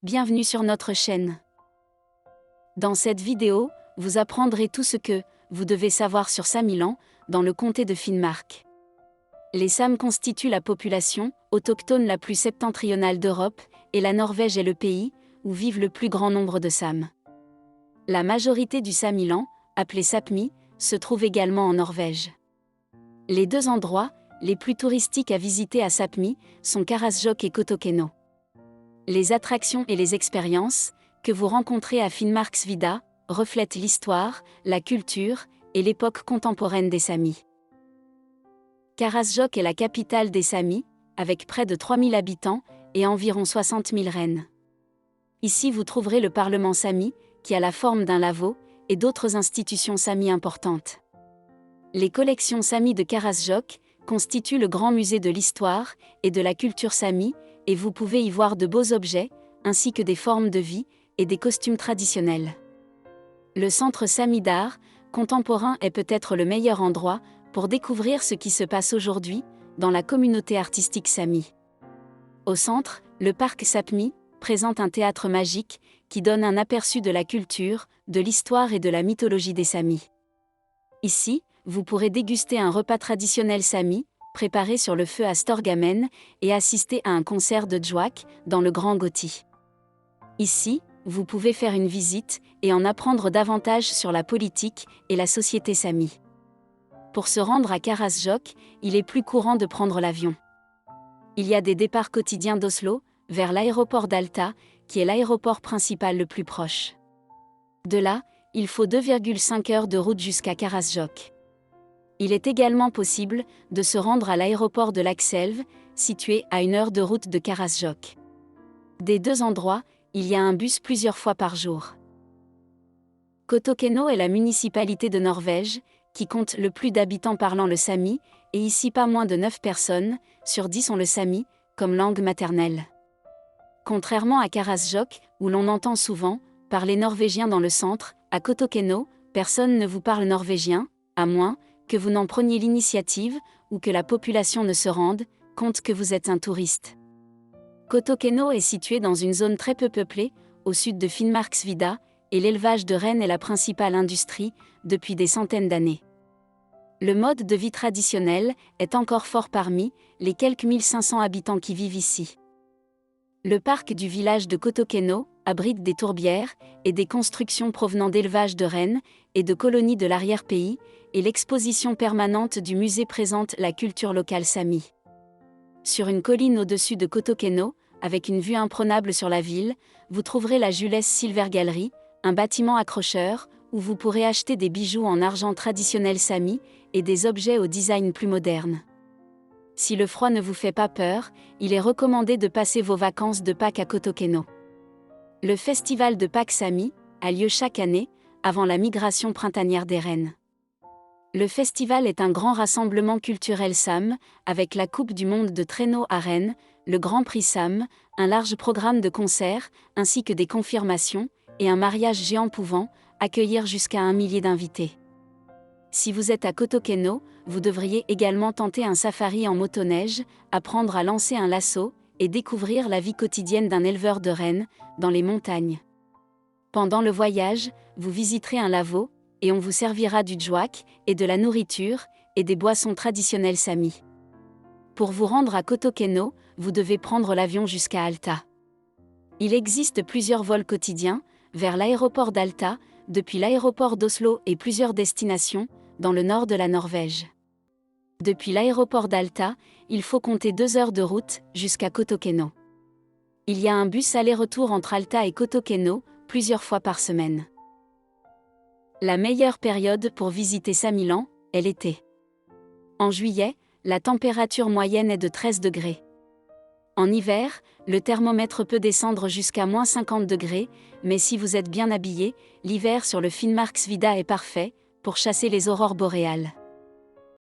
Bienvenue sur notre chaîne. Dans cette vidéo, vous apprendrez tout ce que vous devez savoir sur Samiland, dans le comté de Finnmark. Les Sames constituent la population autochtone la plus septentrionale d'Europe, et la Norvège est le pays où vivent le plus grand nombre de Sames. La majorité du Samiland, appelé Sápmi, se trouve également en Norvège. Les deux endroits les plus touristiques à visiter à Sápmi sont Karasjok et Kautokeino. Les attractions et les expériences que vous rencontrez à Finnmarksvidda reflètent l'histoire, la culture et l'époque contemporaine des Samis. Karasjok est la capitale des Samis, avec près de 3000 habitants et environ 60 000 rennes. Ici vous trouverez le Parlement Sami, qui a la forme d'un laveau, et d'autres institutions Sami importantes. Les collections Sami de Karasjok constituent le grand musée de l'histoire et de la culture Sami, et vous pouvez y voir de beaux objets, ainsi que des formes de vie et des costumes traditionnels. Le centre Sami d'art contemporain est peut-être le meilleur endroit pour découvrir ce qui se passe aujourd'hui dans la communauté artistique Sami. Au centre, le parc Sápmi présente un théâtre magique qui donne un aperçu de la culture, de l'histoire et de la mythologie des Samis. Ici, vous pourrez déguster un repas traditionnel Sami, préparé sur le feu à Storgamen, et assister à un concert de Djwak, dans le Grand Goti. Ici, vous pouvez faire une visite et en apprendre davantage sur la politique et la société Sami. Pour se rendre à Karasjok, il est plus courant de prendre l'avion. Il y a des départs quotidiens d'Oslo, vers l'aéroport d'Alta, qui est l'aéroport principal le plus proche. De là, il faut 2,5 heures de route jusqu'à Karasjok. Il est également possible de se rendre à l'aéroport de Lakselv, situé à 1 heure de route de Karasjok. Des deux endroits, il y a un bus plusieurs fois par jour. Kautokeino est la municipalité de Norvège, qui compte le plus d'habitants parlant le sami, et ici pas moins de 9 personnes sur 10 ont le sami comme langue maternelle. Contrairement à Karasjok, où l'on entend souvent parler norvégien dans le centre, à Kautokeino, personne ne vous parle norvégien, à moins que vous n'en preniez l'initiative ou que la population ne se rende compte que vous êtes un touriste. Kautokeino est situé dans une zone très peu peuplée, au sud de Finnmarksvidda, et l'élevage de rennes est la principale industrie depuis des centaines d'années. Le mode de vie traditionnel est encore fort parmi les quelques 1500 habitants qui vivent ici. Le parc du village de Kautokeino abrite des tourbières et des constructions provenant d'élevage de rennes et de colonies de l'arrière-pays, et l'exposition permanente du musée présente la culture locale Sami. Sur une colline au-dessus de Kautokeino, avec une vue imprenable sur la ville, vous trouverez la Jules Silver Gallery, un bâtiment accrocheur où vous pourrez acheter des bijoux en argent traditionnel Sami et des objets au design plus moderne. Si le froid ne vous fait pas peur, il est recommandé de passer vos vacances de Pâques à Kautokeino. Le festival de Pâques Sami a lieu chaque année, avant la migration printanière des rennes. Le festival est un grand rassemblement culturel Sam, avec la Coupe du Monde de traîneau à Rennes, le Grand Prix Sam, un large programme de concerts, ainsi que des confirmations, et un mariage géant pouvant accueillir jusqu'à 1 millier d'invités. Si vous êtes à Kautokeino, vous devriez également tenter un safari en motoneige, apprendre à lancer un lasso, et découvrir la vie quotidienne d'un éleveur de rennes, dans les montagnes. Pendant le voyage, vous visiterez un laveau, et on vous servira du djwak, et de la nourriture, et des boissons traditionnelles Sami. Pour vous rendre à Kautokeino, vous devez prendre l'avion jusqu'à Alta. Il existe plusieurs vols quotidiens, vers l'aéroport d'Alta, depuis l'aéroport d'Oslo et plusieurs destinations, dans le nord de la Norvège. Depuis l'aéroport d'Alta, il faut compter 2 heures de route, jusqu'à Kautokeino. Il y a un bus aller-retour entre Alta et Kautokeino, plusieurs fois par semaine. La meilleure période pour visiter Samiland est l'été. En juillet, la température moyenne est de 13 degrés. En hiver, le thermomètre peut descendre jusqu'à -50 degrés, mais si vous êtes bien habillé, l'hiver sur le Finnmarksvidda est parfait pour chasser les aurores boréales.